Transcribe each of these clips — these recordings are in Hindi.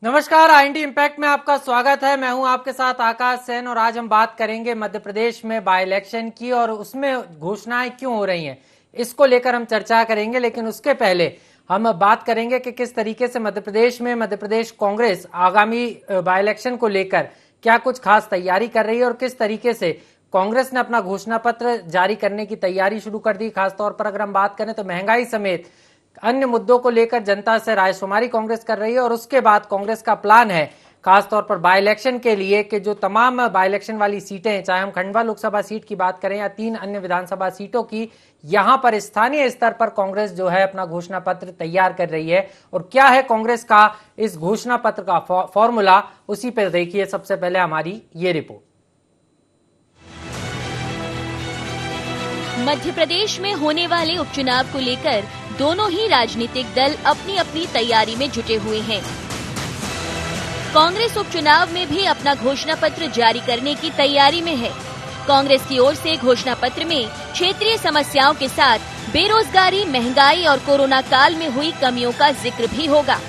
नमस्कार, आईएनडी इम्पैक्ट में आपका स्वागत है। मैं हूं आपके साथ आकाश सेन और आज हम बात करेंगे मध्य प्रदेश में बाय इलेक्शन की और उसमें घोषणाएं क्यों हो रही हैं, इसको लेकर हम चर्चा करेंगे। लेकिन उसके पहले हम बात करेंगे कि किस तरीके से मध्य प्रदेश कांग्रेस आगामी बाय इलेक्शन को लेकर क्या कुछ खास तैयारी कर रही है और किस तरीके से कांग्रेस ने अपना घोषणा पत्र जारी करने की तैयारी शुरू कर दी। खासतौर पर अगर हम बात करें तो महंगाई समेत अन्य मुद्दों को लेकर जनता से रायशुमारी कांग्रेस कर रही है और उसके बाद कांग्रेस का प्लान है खासतौर पर बाय इलेक्शन के लिए कि जो तमाम बाय इलेक्शन वाली सीटें हैं, चाहे हम खंडवा लोकसभा सीट की बात करें या 3 अन्य विधानसभा सीटों की, यहां पर स्थानीय स्तर पर कांग्रेस जो है अपना घोषणा पत्र तैयार कर रही है। और क्या है कांग्रेस का इस घोषणा पत्र का फॉर्मूला, उसी पर देखिए सबसे पहले हमारी ये रिपोर्ट। मध्य प्रदेश में होने वाले उपचुनाव को लेकर दोनों ही राजनीतिक दल अपनी अपनी तैयारी में जुटे हुए हैं। कांग्रेस उपचुनाव में भी अपना घोषणा पत्र जारी करने की तैयारी में है। कांग्रेस की ओर से घोषणा पत्र में क्षेत्रीय समस्याओं के साथ बेरोजगारी, महंगाई और कोरोना काल में हुई कमियों का जिक्र भी होगा।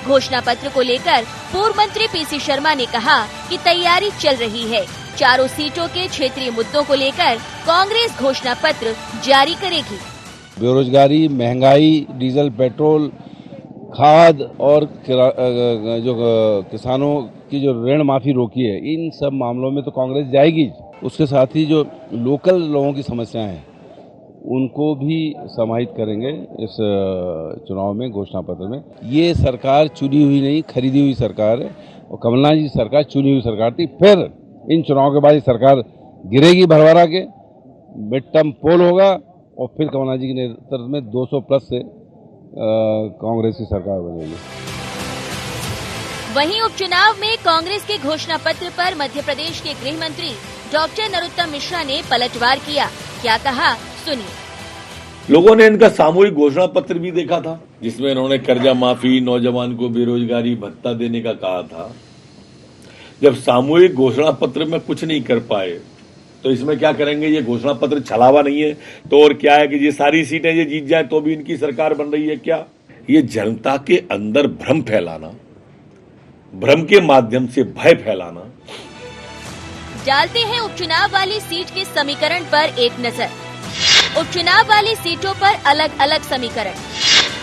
घोषणा पत्र को लेकर पूर्व मंत्री पीसी शर्मा ने कहा कि तैयारी चल रही है। चारों सीटों के क्षेत्रीय मुद्दों को लेकर कांग्रेस घोषणा पत्र जारी करेगी। बेरोजगारी, महंगाई, डीजल, पेट्रोल, खाद और जो किसानों की जो ऋण माफी रोकी है, इन सब मामलों में तो कांग्रेस जाएगी। उसके साथ ही जो लोकल लोगों की समस्याएं हैं उनको भी समाहित करेंगे इस चुनाव में, घोषणा पत्र में। ये सरकार चुनी हुई नहीं, खरीदी हुई सरकार है और कमलनाथ जी सरकार चुनी हुई सरकार थी। फिर इन चुनाव के बाद ये सरकार गिरेगी भरभरा के, मिड टर्म पोल होगा और फिर कमलनाथ जी के नेतृत्व में 200 प्लस से कांग्रेस की सरकार बनेगी। वहीं उपचुनाव में कांग्रेस के घोषणा पत्र पर मध्य प्रदेश के गृह मंत्री डॉक्टर नरोत्तम मिश्रा ने पलटवार किया। क्या कहा, सुनिए। लोगों ने इनका सामूहिक घोषणा पत्र भी देखा था, जिसमें इन्होंने कर्जा माफी, नौजवान को बेरोजगारी भत्ता देने का कहा था। जब सामूहिक घोषणा पत्र में कुछ नहीं कर पाए तो इसमें क्या करेंगे? ये घोषणा पत्र छलावा नहीं है तो और क्या है कि ये सारी सीटें ये जीत जाए तो भी इनकी सरकार बन रही है क्या? ये जनता के अंदर भ्रम फैलाना, भ्रम के माध्यम से भय फैलाना। डालते हैं उपचुनाव वाली सीट के समीकरण पर एक नजर। उपचुनाव वाली सीटों पर अलग अलग समीकरण।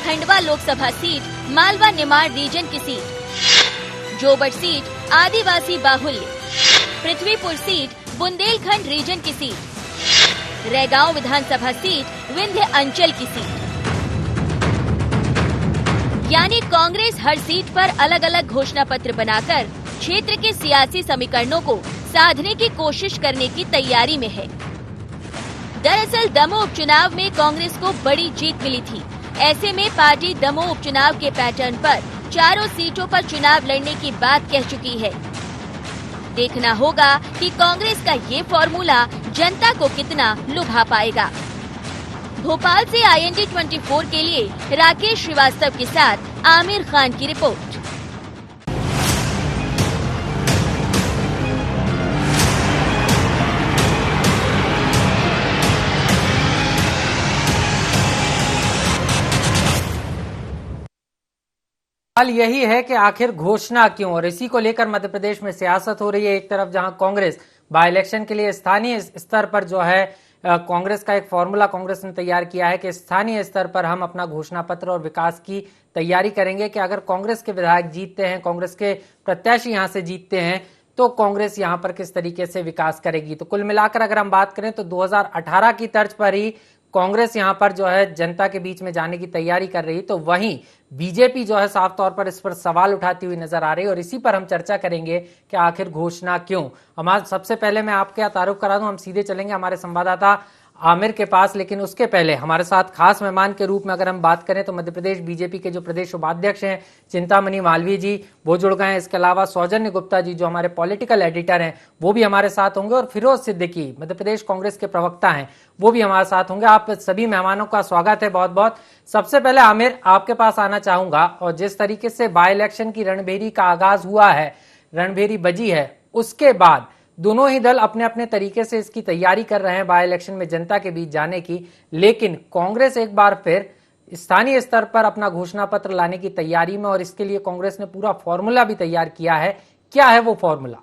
खंडवा लोकसभा सीट मालवा निमाड़ रीजन की सीट, जोबट सीट आदिवासी बाहुल्य, पृथ्वीपुर सीट बुंदेलखंड रीजन की सीट, रैगांव विधानसभा सीट विंध्य अंचल की सीट। यानी कांग्रेस हर सीट पर अलग अलग घोषणा पत्र बनाकर क्षेत्र के सियासी समीकरणों को साधने की कोशिश करने की तैयारी में है। दरअसल दमोह उपचुनाव में कांग्रेस को बड़ी जीत मिली थी। ऐसे में पार्टी दमोह उपचुनाव के पैटर्न पर चारों सीटों पर चुनाव लड़ने की बात कह चुकी है। देखना होगा कि कांग्रेस का ये फॉर्मूला जनता को कितना लुभा पाएगा। भोपाल से आईएनडी 24 के लिए राकेश श्रीवास्तव के साथ आमिर खान की रिपोर्ट। सवाल यही है कि आखिर घोषणा क्यों, और इसी को लेकर मध्य प्रदेश में सियासत हो रही है। एक तरफ जहां कांग्रेस बाय इलेक्शन के लिए स्थानीय स्तर पर जो है कांग्रेस का एक फॉर्मूला कांग्रेस ने तैयार किया है कि स्थानीय स्तर पर हम अपना घोषणा पत्र और विकास की तैयारी करेंगे कि अगर कांग्रेस के विधायक जीतते हैं, कांग्रेस के प्रत्याशी यहां से जीतते हैं तो कांग्रेस यहां पर किस तरीके से विकास करेगी। तो कुल मिलाकर अगर हम बात करें तो 2018 की तर्ज पर ही कांग्रेस यहां पर जो है जनता के बीच में जाने की तैयारी कर रही, तो वहीं बीजेपी जो है साफ तौर पर इस पर सवाल उठाती हुई नजर आ रही है और इसी पर हम चर्चा करेंगे कि आखिर घोषणा क्यों। हमारे सबसे पहले मैं आपके तारुफ करा दूं, हम सीधे चलेंगे हमारे संवाददाता आमिर के पास, लेकिन उसके पहले हमारे साथ खास मेहमान के रूप में अगर हम बात करें तो मध्य प्रदेश बीजेपी के जो प्रदेश उपाध्यक्ष हैं चिंतामणि मालवीय जी, वो जुड़ गए हैं। इसके अलावा सौजन्य गुप्ता जी जो हमारे पॉलिटिकल एडिटर हैं वो भी हमारे साथ होंगे, और फिरोज सिद्दीकी मध्य प्रदेश कांग्रेस के प्रवक्ता हैं वो भी हमारे साथ होंगे। आप सभी मेहमानों का स्वागत है बहुत बहुत। सबसे पहले आमिर आपके पास आना चाहूंगा, और जिस तरीके से बाय इलेक्शन की रणभेरी का आगाज हुआ है, रणभेरी बजी है, उसके बाद दोनों ही दल अपने अपने तरीके से इसकी तैयारी कर रहे हैं बाय इलेक्शन में जनता के बीच जाने की, लेकिन कांग्रेस एक बार फिर स्थानीय स्तर पर अपना घोषणा पत्र लाने की तैयारी में और इसके लिए कांग्रेस ने पूरा फॉर्मूला भी तैयार किया है। क्या है वो फॉर्मूला?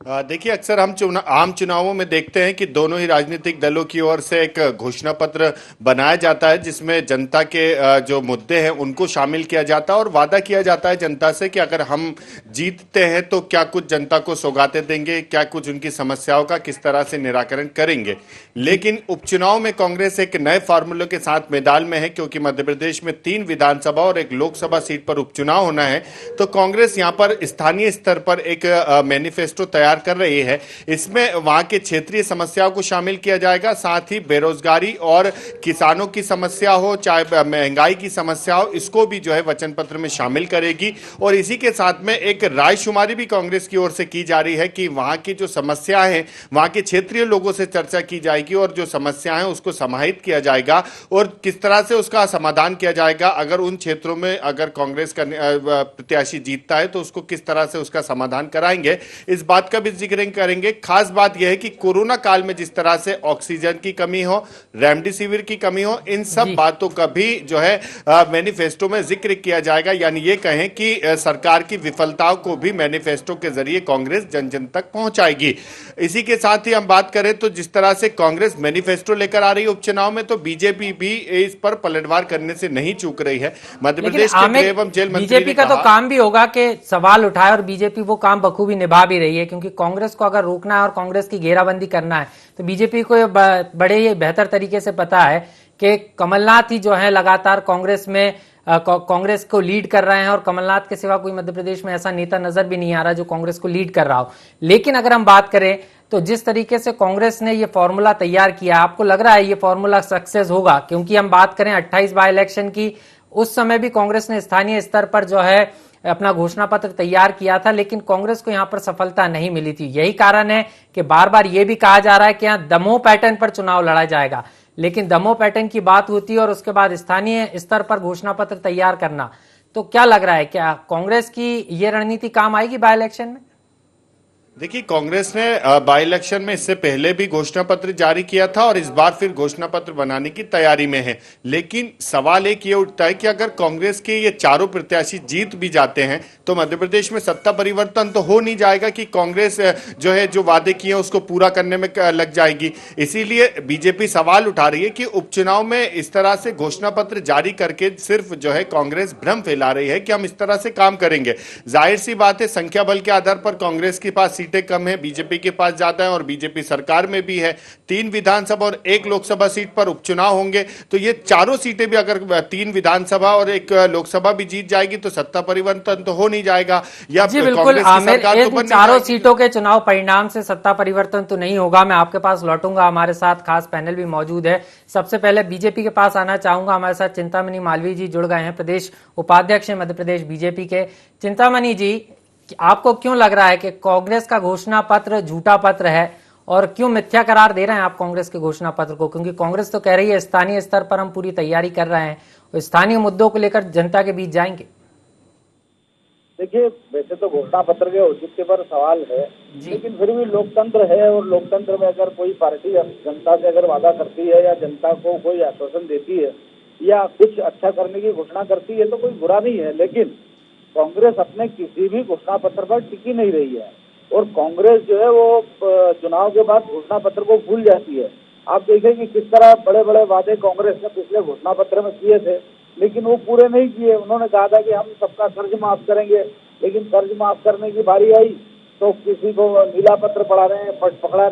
देखिए, अक्सर हम आम चुनावों में देखते हैं कि दोनों ही राजनीतिक दलों की ओर से एक घोषणा पत्र बनाया जाता है जिसमें जनता के जो मुद्दे हैं उनको शामिल किया जाता है और वादा किया जाता है जनता से कि अगर हम जीतते हैं तो क्या कुछ जनता को सौगातें देंगे, क्या कुछ उनकी समस्याओं का किस तरह से निराकरण करेंगे। लेकिन उपचुनाव में कांग्रेस एक नए फार्मूले के साथ मैदान में है, क्योंकि मध्य प्रदेश में 3 विधानसभा और 1 लोकसभा सीट पर उपचुनाव होना है। तो कांग्रेस यहाँ पर स्थानीय स्तर पर एक मैनिफेस्टो तैयार कर रही है। इसमें वहां के क्षेत्रीय समस्याओं को शामिल किया जाएगा, साथ ही बेरोजगारी और किसानों की समस्या हो, चाहे महंगाई की समस्या हो, इसको भी जो है वचन पत्र में शामिल करेगी। और इसी के साथ में एक रायशुमारी भी कांग्रेस की ओर से की जा रही है कि वहां की जो समस्या है वहां के क्षेत्रीय लोगों से चर्चा की जाएगी और जो समस्या है उसको समाहित किया जाएगा और किस तरह से उसका समाधान किया जाएगा। अगर उन क्षेत्रों में अगर कांग्रेस का प्रत्याशी जीतता है तो उसको किस तरह से उसका समाधान कराएंगे, इस बात का भी जिक्र करेंगे। खास बात यह है कि कोरोना काल में जिस तरह से ऑक्सीजन की कमी हो, रेमडेसिविर की कमी हो, इन सब बातों का भी जो है मैनिफेस्टो में जिक्र किया जाएगा। यानी ये कहें कि सरकार की विफलताओं को भी मैनिफेस्टो के जरिए कांग्रेस जन जन तक पहुंचाएगी। इसी के साथ ही हम बात करें तो जिस तरह से कांग्रेस मैनिफेस्टो लेकर आ रही है उपचुनाव में, तो बीजेपी भी इस पर पलटवार करने से नहीं चूक रही है। मध्य प्रदेश के गृह एवं जेल मंत्री बीजेपी का तो काम भी होगा कि सवाल उठाए और बीजेपी वो काम बखूबी निभा भी रही है, क्योंकि कांग्रेस को अगर रोकना है और कांग्रेस की घेराबंदी करना है तो बीजेपी को बड़े ही बेहतर तरीके से पता है कि कमलनाथ ही जो है लगातार कांग्रेस में कांग्रेस को लीड कर रहे हैं और कमलनाथ के सिवा कोई मध्य प्रदेश में ऐसा नेता नजर भी नहीं आ रहा जो कांग्रेस को लीड कर रहा हो। लेकिन अगर हम बात करें तो जिस तरीके से कांग्रेस ने ये फॉर्मूला तैयार किया, आपको लग रहा है ये फॉर्मूला सक्सेस होगा? क्योंकि हम बात करें 28 बाई इलेक्शन की, उस समय भी कांग्रेस ने स्थानीय स्तर पर जो है अपना घोषणा पत्र तैयार किया था, लेकिन कांग्रेस को यहां पर सफलता नहीं मिली थी। यही कारण है कि बार बार यह भी कहा जा रहा है कि यहां दमोह पैटर्न पर चुनाव लड़ा जाएगा, लेकिन दमोह पैटर्न की बात होती है और उसके बाद स्थानीय स्तर पर घोषणा पत्र तैयार करना। तो क्या लग रहा है, क्या कांग्रेस की यह रणनीति काम आएगी बाय इलेक्शन में? देखिए, कांग्रेस ने बाई इलेक्शन में इससे पहले भी घोषणा पत्र जारी किया था और इस बार फिर घोषणा पत्र बनाने की तैयारी में है। लेकिन सवाल एक ये उठता है कि अगर कांग्रेस के ये चारों प्रत्याशी जीत भी जाते हैं तो मध्य प्रदेश में सत्ता परिवर्तन तो हो नहीं जाएगा कि कांग्रेस जो है जो वादे किए उसको पूरा करने में लग जाएगी। इसीलिए बीजेपी सवाल उठा रही है कि उपचुनाव में इस तरह से घोषणा पत्र जारी करके सिर्फ जो है कांग्रेस भ्रम फैला रही है कि हम इस तरह से काम करेंगे। जाहिर सी बात है, संख्या बल के आधार पर कांग्रेस के पास सीटें कम है, बीजेपी के पास ज्यादा है और बीजेपी सरकार में भी है। 3 विधानसभा और 1 लोकसभा सीट पर उपचुनाव होंगे तो ये चारों सीटें भी अगर 3 विधानसभा और 1 लोकसभा भी जीत जाएगी तो सत्ता परिवर्तन तो हो नहीं जाएगा। या जी बिल्कुल आमिर, चारों सीटों के चुनाव परिणाम से सत्ता परिवर्तन तो नहीं होगा। मैं आपके पास लौटूंगा, हमारे साथ खास पैनल भी मौजूद है। सबसे पहले बीजेपी के पास आना चाहूंगा, हमारे साथ चिंतामणि मालवीय जी जुड़ गए हैं, प्रदेश उपाध्यक्ष हैं मध्य प्रदेश बीजेपी के। चिंतामणि जी, आपको क्यों लग रहा है कि कांग्रेस का घोषणा पत्र झूठा पत्र है और क्यों मिथ्या करार दे रहे हैं आप कांग्रेस के घोषणा पत्र को? क्योंकि कांग्रेस तो कह रही है स्थानीय स्तर पर हम पूरी तैयारी कर रहे हैं और स्थानीय मुद्दों को लेकर जनता के बीच जाएंगे। देखिए, वैसे तो घोषणा पत्र के औचित्य पर सवाल है, लेकिन फिर भी लोकतंत्र है और लोकतंत्र में अगर कोई पार्टी जनता से अगर वादा करती है या जनता को कोई आश्वासन देती है या कुछ अच्छा करने की घोषणा करती है तो कोई बुरा नहीं है। लेकिन कांग्रेस अपने किसी भी घोषणा पत्र पर टिकी नहीं रही है और कांग्रेस जो है वो चुनाव के बाद घोषणा पत्र को भूल जाती है। आप देखें कि किस तरह बड़े बड़े वादे कांग्रेस ने पिछले घोषणा पत्र में किए थे, लेकिन वो पूरे नहीं किए। उन्होंने कहा था कि हम सबका कर्ज माफ करेंगे, लेकिन कर्ज माफ करने की बारी आई तो किसी को नीला पत्र पकड़ा रहे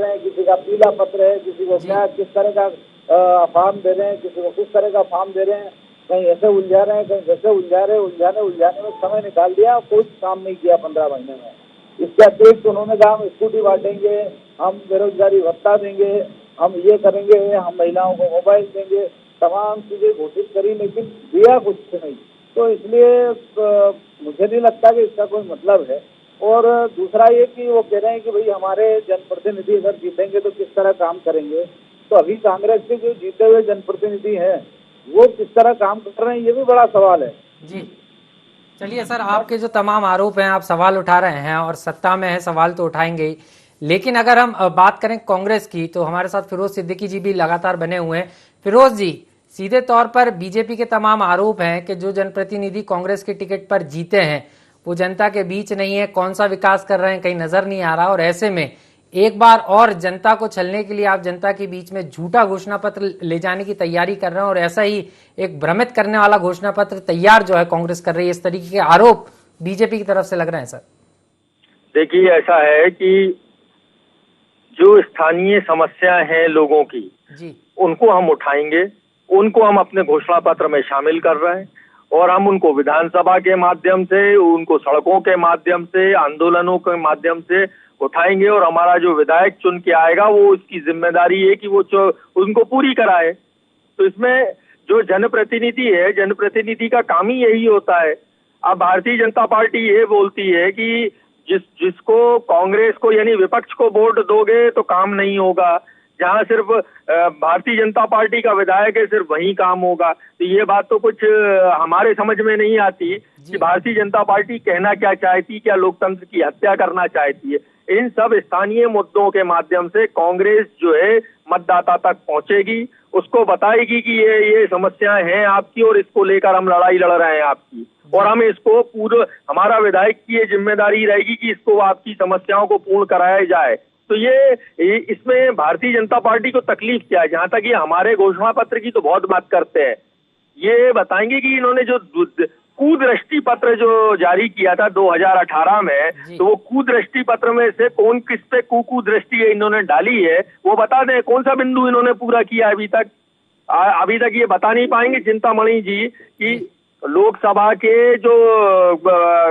हैं, किसी का पीला पत्र है, किसी को क्या किस तरह का फॉर्म दे रहे हैं, किसी को किस तरह का फॉर्म दे रहे हैं, कहीं ऐसे उलझा रहे हैं, कहीं वैसे उलझा रहे हैं। उलझाने में समय निकाल दिया, कोई काम नहीं किया 15 महीने में। इसके अतिरिक्त उन्होंने कहा हम स्कूटी बांटेंगे, हम बेरोजगारी भत्ता देंगे, हम ये करेंगे, हम महिलाओं को मोबाइल देंगे, तमाम चीजें घोषित करी लेकिन दिया कुछ नहीं। तो इसलिए मुझे नहीं लगता कि इसका कोई मतलब है। और दूसरा ये कि वो कह रहे हैं कि भाई हमारे जनप्रतिनिधि अगर जीतेंगे तो किस तरह काम करेंगे। तो अभी कांग्रेस के जो जीते हुए जनप्रतिनिधि हैं वो किस तरह काम कर रहे हैं, ये भी बड़ा सवाल है। जी चलिए सर, आपके जो तमाम आरोप हैं, आप सवाल उठा रहे हैं और सत्ता में है सवाल तो उठाएंगे ही। लेकिन अगर हम बात करें कांग्रेस की तो हमारे साथ फिरोज सिद्दीकी जी भी लगातार बने हुए हैं। फिरोज जी, सीधे तौर पर बीजेपी के तमाम आरोप हैं कि जो जनप्रतिनिधि कांग्रेस के टिकट पर जीते हैं वो जनता के बीच नहीं है, कौन सा विकास कर रहे हैं कहीं नजर नहीं आ रहा। और ऐसे में एक बार और जनता को छलने के लिए आप जनता के बीच में झूठा घोषणा पत्र ले जाने की तैयारी कर रहे हैं और ऐसा ही एक भ्रमित करने वाला घोषणा पत्र तैयार जो है कांग्रेस कर रही है। इस तरीके के आरोप बीजेपी की तरफ से लग रहे हैं सर। देखिए, ऐसा है कि जो स्थानीय समस्याएं हैं लोगों की जी, उनको हम उठाएंगे, उनको हम अपने घोषणा पत्र में शामिल कर रहे हैं और हम उनको विधानसभा के माध्यम से, उनको सड़कों के माध्यम से, आंदोलनों के माध्यम से उठाएंगे और हमारा जो विधायक चुन के आएगा वो उसकी जिम्मेदारी है कि वो उनको पूरी कराए। तो इसमें जो जनप्रतिनिधि है, जनप्रतिनिधि का काम ही यही होता है। अब भारतीय जनता पार्टी ये बोलती है कि जिसको कांग्रेस को यानी विपक्ष को वोट दोगे तो काम नहीं होगा, जहां सिर्फ भारतीय जनता पार्टी का विधायक है सिर्फ वही काम होगा। तो ये बात तो कुछ हमारे समझ में नहीं आती कि भारतीय जनता पार्टी कहना क्या चाहती, क्या लोकतंत्र की हत्या करना चाहती है। इन सब स्थानीय मुद्दों के माध्यम से कांग्रेस जो है मतदाता तक पहुंचेगी, उसको बताएगी कि ये समस्याएं हैं आपकी और इसको लेकर हम लड़ाई लड़ रहे हैं आपकी, और हम इसको पूरा, हमारा विधायक की ये जिम्मेदारी रहेगी कि इसको आपकी समस्याओं को पूर्ण कराया जाए। तो ये इसमें भारतीय जनता पार्टी को तकलीफ क्या है? जहां तक ये हमारे घोषणा पत्र की तो बहुत बात करते हैं, ये बताएंगे कि इन्होंने जो कुदृष्टि पत्र जो जारी किया था 2018 में, तो वो कुदृष्टि पत्र में से कौन किस पे कुदृष्टि इन्होंने डाली है वो बता दें। कौन सा बिंदु इन्होंने पूरा किया अभी तक ये बता नहीं पाएंगे चिंतामणि जी कि लोकसभा के जो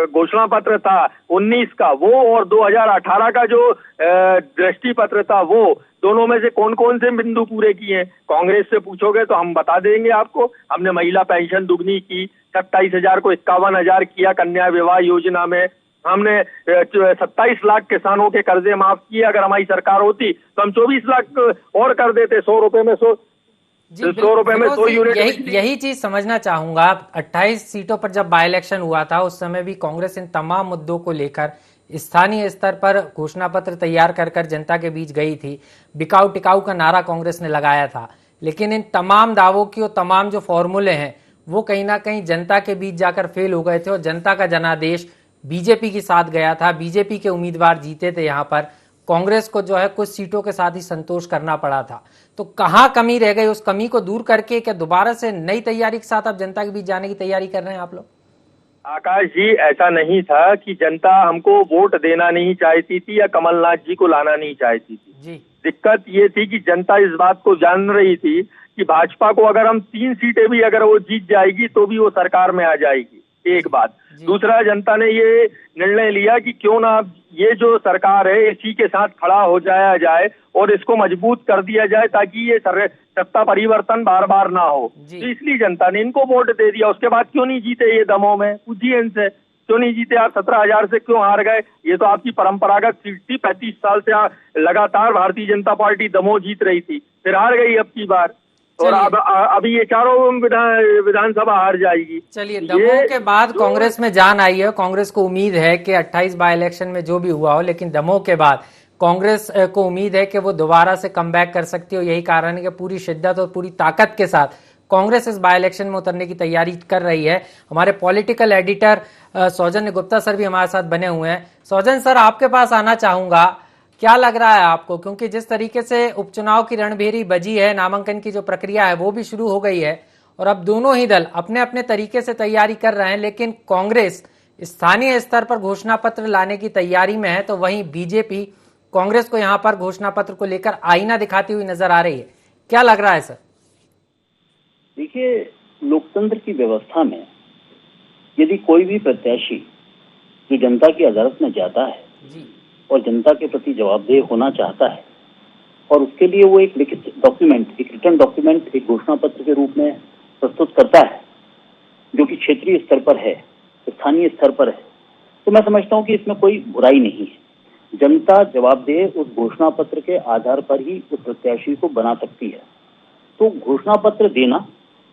घोषणा पत्र था 19 का वो और 2018 का जो दृष्टि पत्र था वो, दोनों में से कौन कौन से बिंदु पूरे किए हैं कांग्रेस से पूछोगे तो हम बता देंगे आपको। हमने महिला पेंशन दुगनी की, 27,000 को 51,000 किया कन्या विवाह योजना में, हमने 27 लाख किसानों के कर्जे माफ किए। अगर हमारी सरकार होती तो हम 24 लाख और कर देते, 100 रुपए में 100 रुपए में 100 यूनिट। यही चीज समझना चाहूंगा। 28 सीटों पर जब बाय इलेक्शन हुआ था उस समय भी कांग्रेस इन तमाम मुद्दों को लेकर स्थानीय स्तर पर घोषणा पत्र तैयार कर जनता के बीच गई थी। बिकाऊ टिकाऊ का नारा कांग्रेस ने लगाया था, लेकिन इन तमाम दावों की और तमाम जो फॉर्मूले हैं वो कहीं ना कहीं जनता के बीच जाकर फेल हो गए थे और जनता का जनादेश बीजेपी के साथ गया था। बीजेपी के उम्मीदवार जीते थे यहाँ पर, कांग्रेस को जो है कुछ सीटों के साथ ही संतोष करना पड़ा था। तो कहाँ कमी रह गई? उस कमी को दूर करके क्या दोबारा से नई तैयारी के साथ आप जनता के बीच जाने की तैयारी कर रहे हैं आप लोग? आकाश जी, ऐसा नहीं था कि जनता हमको वोट देना नहीं चाहती थी या कमलनाथ जी को लाना नहीं चाहती थी जी। दिक्कत ये थी कि जनता इस बात को जान रही थी कि भाजपा को अगर हम 3 सीटें भी अगर वो जीत जाएगी तो भी वो सरकार में आ जाएगी, एक बात। दूसरा, जनता ने ये निर्णय लिया कि क्यों ना ये जो सरकार है इसी के साथ खड़ा हो जाए और इसको मजबूत कर दिया जाए ताकि ये सत्ता परिवर्तन बार बार ना हो। तो इसलिए जनता ने इनको वोट दे दिया। उसके बाद क्यों नहीं जीते ये दमों में? पूछिए इनसे, क्यों नहीं जीते आप? 17,000 से क्यों हार गए? ये तो आपकी परंपरागत सीट थी, 35 साल से लगातार भारतीय जनता पार्टी दमों जीत रही थी, फिर हार गई अब की बार, और अभी ये चारों विधानसभा हार जाएगी। चलिए, दमोह के बाद कांग्रेस में जान आई है। कांग्रेस को उम्मीद है कि 28 बाय इलेक्शन में जो भी हुआ हो, लेकिन दमोह के बाद कांग्रेस को उम्मीद है कि वो दोबारा से कमबैक कर सकती हो। यही कारण है कि पूरी शिद्दत और पूरी ताकत के साथ कांग्रेस इस बाय इलेक्शन में उतरने की तैयारी कर रही है। हमारे पॉलिटिकल एडिटर सौजन्य गुप्ता सर भी हमारे साथ बने हुए हैं। सौजन सर, आपके पास आना चाहूंगा, क्या लग रहा है आपको? क्योंकि जिस तरीके से उपचुनाव की रणभेरी बजी है, नामांकन की जो प्रक्रिया है वो भी शुरू हो गई है और अब दोनों ही दल अपने अपने तरीके से तैयारी कर रहे हैं, लेकिन कांग्रेस स्थानीय स्तर पर घोषणा पत्र लाने की तैयारी में है, तो वहीं बीजेपी कांग्रेस को यहाँ पर घोषणा पत्र को लेकर आईना दिखाती हुई नजर आ रही है। क्या लग रहा है सर? देखिए, लोकतंत्र की व्यवस्था में यदि कोई भी प्रत्याशी जो जनता की अदालत में जाता है और जनता के प्रति जवाबदेह होना चाहता है और उसके लिए वो एक लिखित डॉक्यूमेंट, एक रिटर्न डॉक्यूमेंट, एक घोषणा पत्र के रूप में प्रस्तुत करता है जो कि क्षेत्रीय स्तर पर है, स्थानीय स्तर पर है, तो मैं समझता हूँ कि इसमें कोई बुराई नहीं है। जनता जवाबदेह उस घोषणा पत्र के आधार पर ही उस प्रत्याशी को बना सकती है। तो घोषणा पत्र देना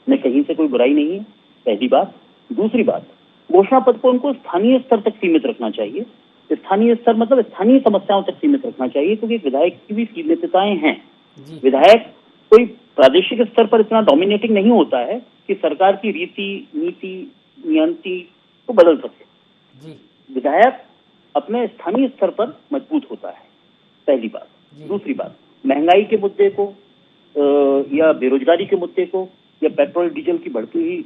में कहीं से कोई बुराई नहीं है, पहली बात। दूसरी बात, घोषणा पत्र को उनको स्थानीय स्तर तक सीमित रखना चाहिए। स्थानीय स्तर मतलब स्थानीय समस्याओं तक सीमित रखना चाहिए, क्योंकि विधायक की भी सीमितताएं हैं। विधायक कोई प्रादेशिक स्तर पर इतना डोमिनेटिंग नहीं होता है कि सरकार की रीति, नीति, नियंत्रण को बदल सके। विधायक अपने स्थानीय स्तर पर मजबूत होता है, पहली बात। दूसरी बात, महंगाई के मुद्दे को या बेरोजगारी के मुद्दे को या पेट्रोल डीजल की बढ़ती हुई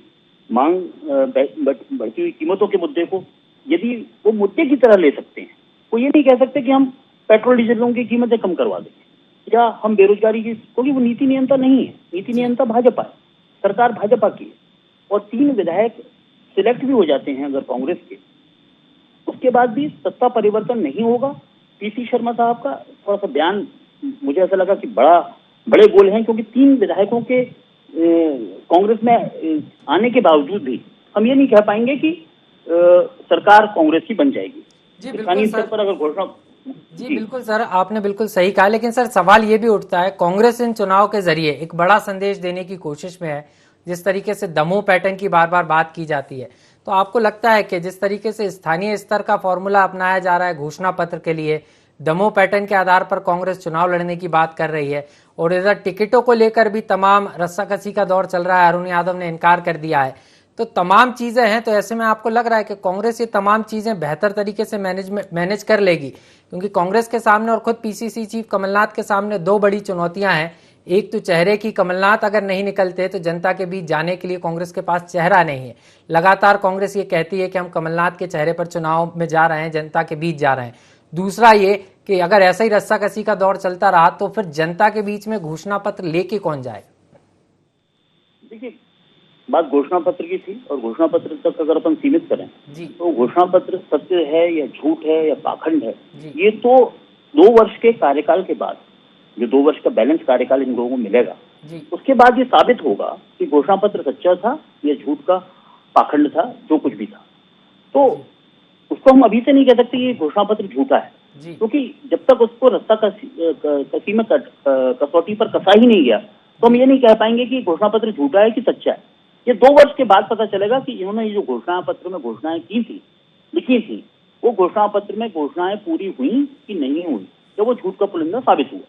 मांग, बढ़ती हुई कीमतों के मुद्दे को यदि वो मुद्दे की तरह ले सकते हैं, वो ये नहीं कह सकते कि हम पेट्रोल डीजलों की कीमतें कम करवा देंगे या हम बेरोजगारी की, क्योंकि वो नीति नियंता नहीं है। नीति नियंता भाजपा है, सरकार भाजपा की है। और 3 विधायक सिलेक्ट भी हो जाते हैं अगर कांग्रेस के, उसके बाद भी सत्ता परिवर्तन नहीं होगा। पीसी शर्मा साहब का थोड़ा सा बयान मुझे ऐसा लगा कि बड़े बोल हैं, क्योंकि 3 विधायकों के कांग्रेस में आने के बावजूद भी हम ये नहीं कह पाएंगे कि सरकार कांग्रेस की बन जाएगी। स्थानीय स्तर पर अगर घोषणा जी बिल्कुल सर, आपने बिल्कुल सही कहा। लेकिन सर सवाल ये भी उठता है, कांग्रेस इन चुनाव के जरिए एक बड़ा संदेश देने की कोशिश में है। जिस तरीके से दमोह पैटर्न की बार बार बात की जाती है, तो आपको लगता है कि जिस तरीके से स्थानीय स्तर का फॉर्मूला अपनाया जा रहा है घोषणा पत्र के लिए, दमोह पैटर्न के आधार पर कांग्रेस चुनाव लड़ने की बात कर रही है, और इधर टिकटों को लेकर भी तमाम रस्साकसी का दौर चल रहा है, अरुण यादव ने इनकार कर दिया है, तो तमाम चीजें हैं। तो ऐसे में आपको लग रहा है कि कांग्रेस ये तमाम चीजें बेहतर तरीके से मैनेज कर लेगी? क्योंकि कांग्रेस के सामने और खुद पीसीसी चीफ कमलनाथ के सामने 2 बड़ी चुनौतियां हैं। एक तो चेहरे की, कमलनाथ अगर नहीं निकलते तो जनता के बीच जाने के लिए कांग्रेस के पास चेहरा नहीं है। लगातार कांग्रेस ये कहती है कि हम कमलनाथ के चेहरे पर चुनाव में जा रहे हैं, जनता के बीच जा रहे हैं। दूसरा ये कि अगर ऐसा ही रस्साकसी का दौर चलता रहा तो फिर जनता के बीच में घोषणा पत्र लेके कौन जाएगा? देखिए, बात घोषणा पत्र की थी, और घोषणा पत्र तक अगर अपन सीमित करें तो घोषणा पत्र सत्य है या झूठ है या पाखंड है, ये तो 2 वर्ष के कार्यकाल के बाद, जो 2 वर्ष का बैलेंस कार्यकाल इन लोगों को मिलेगा, उसके बाद ये साबित होगा कि घोषणा पत्र सच्चा था या झूठ का, पाखंड था, जो कुछ भी था। तो उसको हम अभी से नहीं कह सकते ये घोषणा पत्र झूठा है, क्योंकि जब तक उसको रस्ता कसी में कसौटी पर कसा ही नहीं गया तो हम ये नहीं कह पाएंगे कि घोषणा पत्र झूठा है कि सच्चा है। ये 2 वर्ष के बाद पता चलेगा कि इन्होंने ये जो घोषणा पत्र में घोषणाएं की थी, लिखी थी, वो घोषणा पत्र में घोषणाएं पूरी हुई कि नहीं हुई, तो वो झूठ का पुलिंदा साबित हुआ।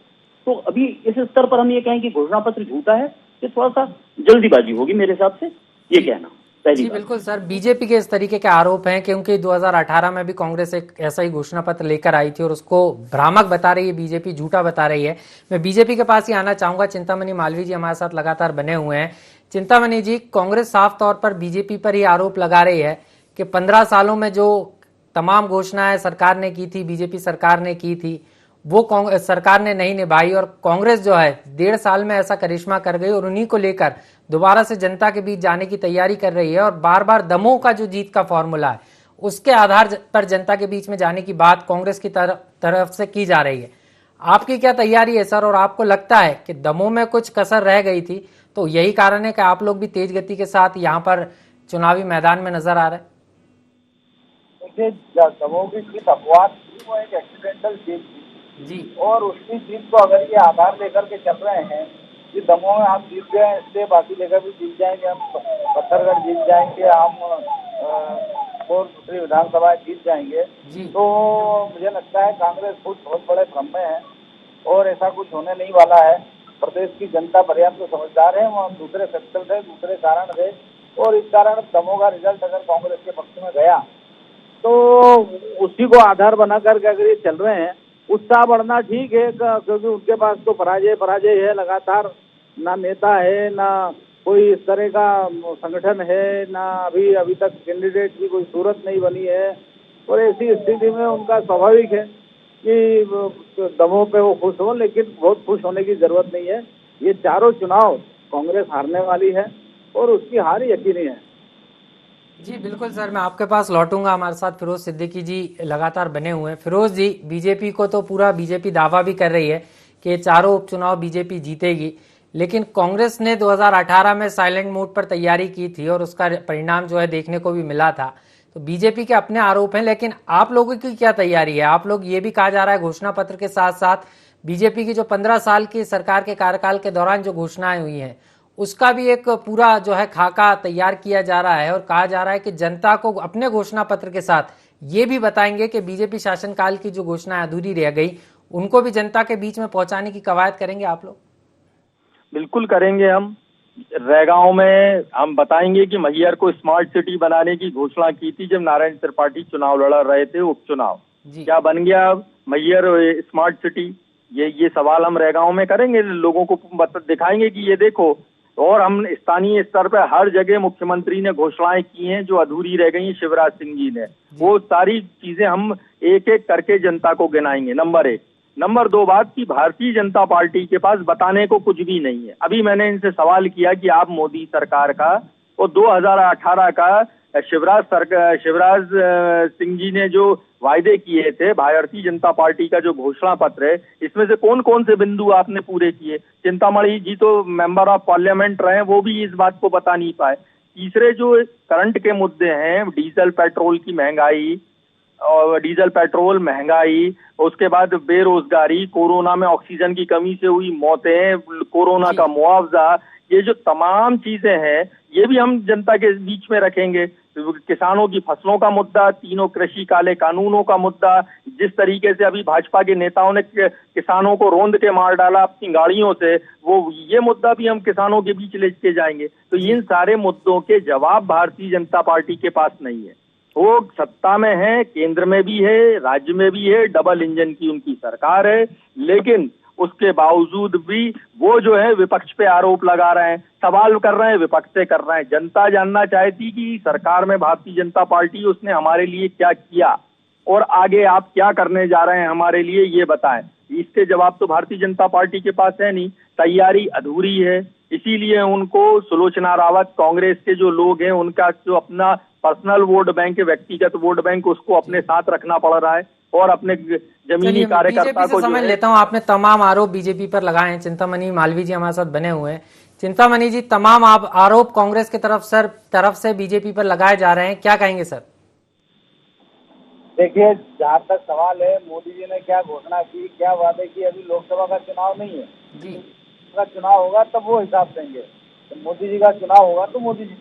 तो अभी इस स्तर पर हम ये कहें कि घोषणा पत्र झूठा है, ये थोड़ा सा जल्दीबाजी होगी मेरे हिसाब से ये कहना। जी बिल्कुल सर, बीजेपी के इस तरीके के आरोप हैं क्योंकि 2018 में भी कांग्रेस एक ऐसा ही घोषणा पत्र लेकर आई थी और उसको भ्रामक बता रही है बीजेपी, झूठा बता रही है। मैं बीजेपी के पास ही आना चाहूंगा, चिंतामणि मालवीय जी हमारे साथ लगातार बने हुए हैं। चिंतामणि जी, कांग्रेस साफ तौर पर बीजेपी पर ही आरोप लगा रही है कि 15 सालों में जो तमाम घोषणाएं सरकार ने की थी, बीजेपी सरकार ने की थी, वो सरकार ने नहीं निभाई, और कांग्रेस जो है 1.5 साल में ऐसा करिश्मा कर गई और उन्हीं को लेकर दोबारा से जनता के बीच जाने की तैयारी कर रही है। और बार बार दमोह का जो जीत का फॉर्मूला है उसके आधार पर जनता के बीच में जाने की बात कांग्रेस की तरफ से की जा रही है। आपकी क्या तैयारी है सर, और आपको लगता है कि दमोह में कुछ कसर रह गई थी तो यही कारण है कि आप लोग भी तेज गति के साथ यहाँ पर चुनावी मैदान में नजर आ रहे हैं? देखिए, दमोह की जीत अपवाद थी, वो एक एक्सीडेंटल जीत जी, और उसकी जीत को अगर ये आधार लेकर के चल रहे हैं कि दमोह में हम जीत गए इसलिए बाकी जगह भी जीत जाएंगे, हम पत्थरगढ़ जीत जाएंगे, हम और दूसरी विधानसभा जीत जाएंगे, तो मुझे लगता है कांग्रेस खुद बहुत बड़े भ्रम में है और ऐसा कुछ होने नहीं वाला है। प्रदेश की जनता पर्याप्त समझदार है, वहाँ दूसरे फैक्टर थे, दूसरे कारण थे, और इस कारण दमोह का रिजल्ट अगर कांग्रेस के पक्ष में गया तो उसी को आधार बना करके अगर ये चल रहे हैं, उत्साह बढ़ना ठीक है, क्योंकि उनके पास तो पराजय है लगातार, ना नेता है, ना कोई इस तरह का संगठन है, ना अभी तक कैंडिडेट की कोई सूरत नहीं बनी है, और ऐसी स्थिति में उनका स्वाभाविक है कि दमोह पे वो खुश हो, लेकिन बहुत खुश होने की जरूरत नहीं है। ये चारों चुनाव कांग्रेस हारने वाली है और उसकी हार यकीनी है। जी बिल्कुल सर, मैं आपके पास लौटूंगा। हमारे साथ फिरोज सिद्दीकी जी लगातार बने हुए हैं। फिरोज जी, बीजेपी को तो पूरा बीजेपी दावा भी कर रही है कि चारों उपचुनाव बीजेपी जीतेगी, लेकिन कांग्रेस ने 2018 में साइलेंट मोड पर तैयारी की थी और उसका परिणाम जो है देखने को भी मिला था। तो बीजेपी के अपने आरोप हैं, लेकिन आप लोगों की क्या तैयारी है? आप लोग ये भी कहा जा रहा है घोषणा पत्र के साथ साथ बीजेपी की जो 15 साल की सरकार के कार्यकाल के दौरान जो घोषणाएं हुई हैं उसका भी एक पूरा जो है खाका तैयार किया जा रहा है, और कहा जा रहा है कि जनता को अपने घोषणा पत्र के साथ ये भी बताएंगे कि बीजेपी शासनकाल की जो घोषणाएं अधूरी रह गई उनको भी जनता के बीच में पहुंचाने की कवायद करेंगे आप लोग? बिल्कुल करेंगे हम। रैगांव में हम बताएंगे कि मैहर को स्मार्ट सिटी बनाने की घोषणा की थी जब नारायण त्रिपाठी चुनाव लड़ रहे थे, उपचुनाव। क्या बन गया मैहर स्मार्ट सिटी? ये सवाल हम रैगांव में करेंगे, लोगों को दिखाएंगे कि ये देखो। और हम स्थानीय स्तर पर हर जगह मुख्यमंत्री ने घोषणाएं की हैं जो अधूरी रह गई शिवराज सिंह जी ने, वो सारी चीजें हम एक एक करके जनता को गिनाएंगे। नंबर 1। नंबर 2 बात की भारतीय जनता पार्टी के पास बताने को कुछ भी नहीं है। अभी मैंने इनसे सवाल किया कि आप मोदी सरकार का और 2018 का शिवराज सिंह जी ने जो वायदे किए थे, भारतीय जनता पार्टी का जो घोषणा पत्र है, इसमें से कौन कौन से बिंदु आपने पूरे किए? चिंतामणि जी तो मेंबर ऑफ पार्लियामेंट रहे, वो भी इस बात को बता नहीं पाए। तीसरे जो करंट के मुद्दे हैं, डीजल पेट्रोल की महंगाई और उसके बाद बेरोजगारी, कोरोना में ऑक्सीजन की कमी से हुई मौतें, कोरोना का मुआवजा, ये जो तमाम चीजें हैं ये भी हम जनता के बीच में रखेंगे। किसानों की फसलों का मुद्दा, तीनों कृषि काले कानूनों का मुद्दा, जिस तरीके से अभी भाजपा के नेताओं ने किसानों को रोंद के मार डाला अपनी गाड़ियों से, वो ये मुद्दा भी हम किसानों के बीच लेके जाएंगे। तो इन सारे मुद्दों के जवाब भारतीय जनता पार्टी के पास नहीं है। वो सत्ता में है, केंद्र में भी है, राज्य में भी है, डबल इंजन की उनकी सरकार है, लेकिन उसके बावजूद भी वो जो है विपक्ष पे आरोप लगा रहे हैं, सवाल कर रहे हैं, विपक्ष से कर रहे हैं। जनता जानना चाहती कि सरकार में भारतीय जनता पार्टी, उसने हमारे लिए क्या किया और आगे आप क्या करने जा रहे हैं हमारे लिए, ये बताएं। इसके जवाब तो भारतीय जनता पार्टी के पास है नहीं, तैयारी अधूरी है। इसीलिए उनको सुलोचना रावत, कांग्रेस के जो लोग हैं, उनका जो अपना पर्सनल वोट बैंक है, व्यक्तिगत वोट बैंक, उसको अपने साथ रखना पड़ रहा है और अपने जमीनी कार्यकर्ता को समझ लेता हूं। आपने तमाम आरोप बीजेपी पर लगाए हैं। चिंतामणि मालवीय जी हमारे साथ बने हुए हैं। चिंतामणि जी, तमाम आरोप कांग्रेस की तरफ से बीजेपी पर लगाए जा रहे हैं, क्या कहेंगे सर? देखिए, जहाँ तक सवाल है मोदी जी ने क्या घोषणा की, क्या वादे किए, अभी लोकसभा का चुनाव नहीं है जी। का चुनाव होगा तब वो हिसाब देंगे। तो मोदी जी का चुनाव होगा तो मोदी जी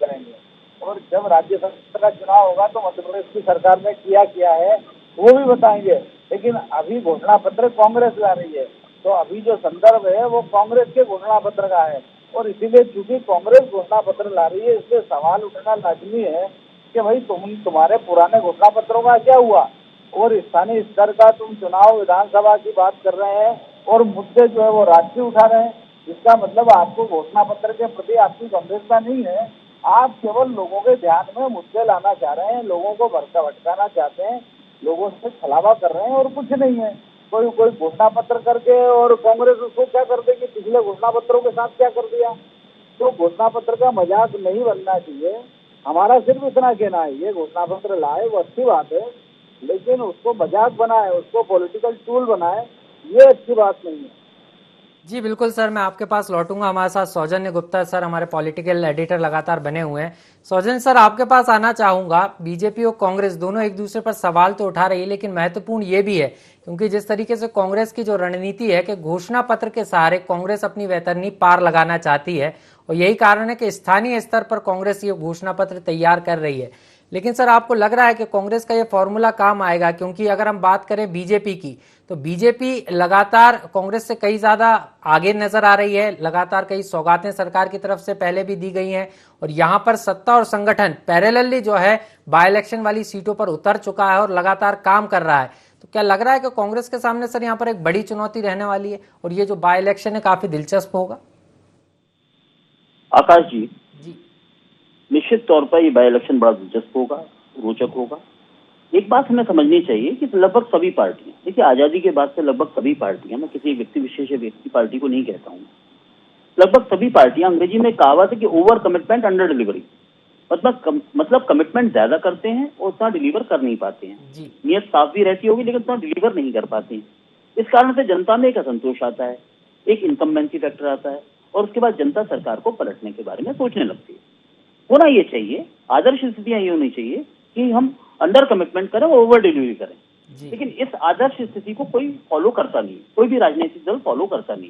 करेंगे, और जब राज्यसभा का चुनाव होगा तो मध्य प्रदेश की सरकार ने किया है वो भी बताएंगे। लेकिन अभी घोषणा पत्र कांग्रेस ला रही है, तो अभी जो संदर्भ है वो कांग्रेस के घोषणा पत्र का है, और इसीलिए चूंकि कांग्रेस घोषणा पत्र ला रही है, इसलिए सवाल उठना लाजमी है कि भाई तुम्हारे पुराने घोषणा पत्रों का क्या हुआ। और स्थानीय स्तर का तुम चुनाव, विधानसभा की बात कर रहे हैं और मुद्दे जो है वो राष्ट्रीय उठा रहे हैं। इसका मतलब आपको घोषणा पत्र के प्रति आपकी गंभीरता नहीं है। आप केवल लोगों के ध्यान में मुद्दे लाना चाह रहे हैं, लोगों को भटकाना चाहते हैं, लोगों से छलावा कर रहे हैं और कुछ नहीं है। कोई घोषणा पत्र करके और कांग्रेस उसको क्या कर देगी, पिछले घोषणा पत्रों के साथ क्या कर दिया। तो घोषणा पत्र का मजाक नहीं बनना चाहिए। हमारा सिर्फ इतना कहना है, ये घोषणा पत्र लाए वो अच्छी बात है, लेकिन उसको मजाक बनाए, उसको पॉलिटिकल टूल बनाए, ये अच्छी बात नहीं है। जी बिल्कुल सर, मैं आपके पास लौटूंगा। हमारे साथ सौजन्य गुप्ता सर, हमारे पॉलिटिकल एडिटर लगातार बने हुए हैं। सौजन्य सर, आपके पास आना चाहूंगा। बीजेपी और कांग्रेस दोनों एक दूसरे पर सवाल तो उठा रही है, लेकिन महत्वपूर्ण ये भी है क्योंकि जिस तरीके से कांग्रेस की जो रणनीति है कि घोषणा पत्र के सहारे कांग्रेस अपनी वैतरणी पार लगाना चाहती है, और यही कारण है कि स्थानीय स्तर पर कांग्रेस ये घोषणा पत्र तैयार कर रही है। लेकिन सर, आपको लग रहा है कि कांग्रेस का ये फॉर्मूला काम आएगा? क्योंकि अगर हम बात करें बीजेपी की, तो बीजेपी लगातार कांग्रेस से कई ज्यादा आगे नजर आ रही है। लगातार कई सौगातें सरकार की तरफ से पहले भी दी गई हैं, और यहाँ पर सत्ता और संगठन पैरेलली जो है बाय इलेक्शन वाली सीटों पर उतर चुका है और लगातार काम कर रहा है। तो क्या लग रहा है कि कांग्रेस के सामने सर यहाँ पर एक बड़ी चुनौती रहने वाली है, और ये जो बाय इलेक्शन है काफी दिलचस्प होगा? आकाश जी, निश्चित तौर पर ये बाय इलेक्शन बड़ा दिलचस्प होगा, रोचक होगा। एक बात हमें समझनी चाहिए कि लगभग सभी पार्टियां, देखिए आजादी के बाद से लगभग सभी पार्टियां, मैं किसी व्यक्ति विशेष व्यक्ति पार्टी को नहीं कहता हूं, लगभग सभी पार्टियां, अंग्रेजी में कहावत है कि ओवर कमिटमेंट अंडर डिलीवरी, मतलब कमिटमेंट ज्यादा करते हैं और उतना डिलीवर कर नहीं पाते हैं। नियत साफ भी रहती होगी लेकिन उतना डिलीवर नहीं कर पाते हैं। इस कारण से जनता में एक असंतोष आता है, एक इनकम्बेंसी फैक्टर आता है, और उसके बाद जनता सरकार को पलटने के बारे में सोचने लगती है। होना ये चाहिए, आदर्श स्थितियां ये होनी चाहिए कि हम अंडर कमिटमेंट करें और ओवर डिलीवरी करें। लेकिन इस आदर्श स्थिति को कोई फॉलो करता नहीं, कोई भी राजनीतिक दल फॉलो करता नहीं।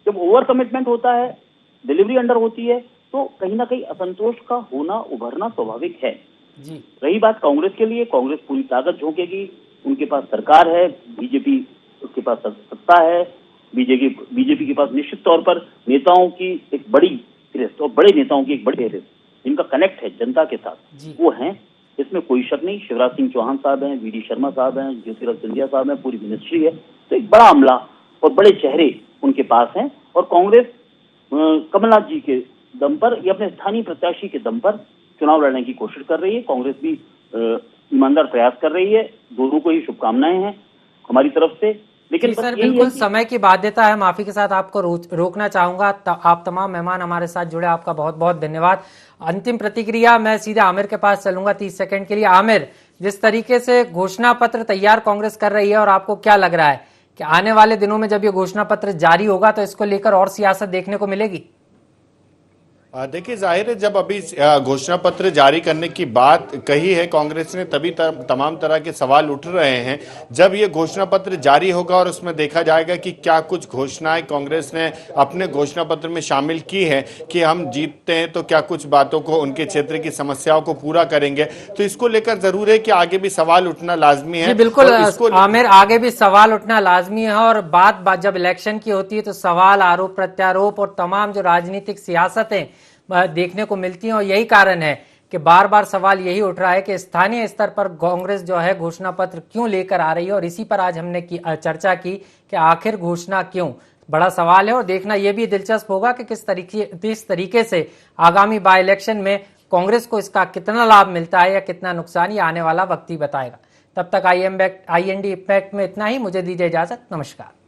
जब ओवर कमिटमेंट होता है, डिलीवरी अंडर होती है, तो कहीं ना कहीं असंतोष का होना, उभरना स्वाभाविक है। रही बात कांग्रेस के लिए, कांग्रेस पूरी ताकत झोंकेगी, उनके पास सरकार है, बीजेपी उसके पास सत्ता है, बीजेपी के पास निश्चित तौर पर नेताओं की एक बड़ी फेहरिस्त और बड़े नेताओं की एक बड़ी फेहरिस्त जिनका कनेक्ट है जनता के साथ वो हैं, इसमें कोई शक नहीं। शिवराज सिंह चौहान साहब हैं, वीडी शर्मा साहब हैं, ज्योतिरादित्य सिंधिया साहब हैं, पूरी मिनिस्ट्री है। तो एक बड़ा अमला और बड़े चेहरे उनके पास हैं और कांग्रेस कमलनाथ जी के दम पर या अपने स्थानीय प्रत्याशी के दम पर चुनाव लड़ने की कोशिश कर रही है। कांग्रेस भी ईमानदार प्रयास कर रही है। दोनों को ही शुभकामनाएं हैं हमारी तरफ से। लेकिन सर बिल्कुल समय की बाध्यता है, माफी के साथ आपको रोकना चाहूंगा। आप तमाम मेहमान हमारे साथ जुड़े, आपका बहुत बहुत धन्यवाद। अंतिम प्रतिक्रिया मैं सीधे आमिर के पास चलूंगा 30 सेकंड के लिए। आमिर, जिस तरीके से घोषणा पत्र तैयार कांग्रेस कर रही है और आपको क्या लग रहा है कि आने वाले दिनों में जब ये घोषणा पत्र जारी होगा तो इसको लेकर और सियासत देखने को मिलेगी? देखिए, जाहिर है जब अभी घोषणा पत्र जारी करने की बात कही है कांग्रेस ने, तभी तमाम तरह के सवाल उठ रहे हैं। जब ये घोषणा पत्र जारी होगा और उसमें देखा जाएगा कि क्या कुछ घोषणाएं कांग्रेस ने अपने घोषणा पत्र में शामिल की है कि हम जीतते हैं तो क्या कुछ बातों को, उनके क्षेत्र की समस्याओं को पूरा करेंगे, तो इसको लेकर जरूर है कि आगे भी सवाल उठना लाजमी है। बिल्कुल आमिर, आगे भी सवाल उठना लाजमी है और बात जब इलेक्शन की होती है तो सवाल, आरोप प्रत्यारोप और तमाम जो राजनीतिक सियासतें देखने को मिलती हैं। और यही कारण है कि बार बार सवाल यही उठ रहा है कि स्थानीय स्तर पर कांग्रेस जो है घोषणा पत्र क्यों लेकर आ रही है। और इसी पर आज हमने चर्चा की कि आखिर घोषणा क्यों, बड़ा सवाल है। और देखना यह भी दिलचस्प होगा कि किस तरीके से आगामी बाई इलेक्शन में कांग्रेस को इसका कितना लाभ मिलता है या कितना नुकसान, ये आने वाला वक्त ही बताएगा। तब तक IND इम्पैक्ट में इतना ही। मुझे दीजिए इजाजत, नमस्कार।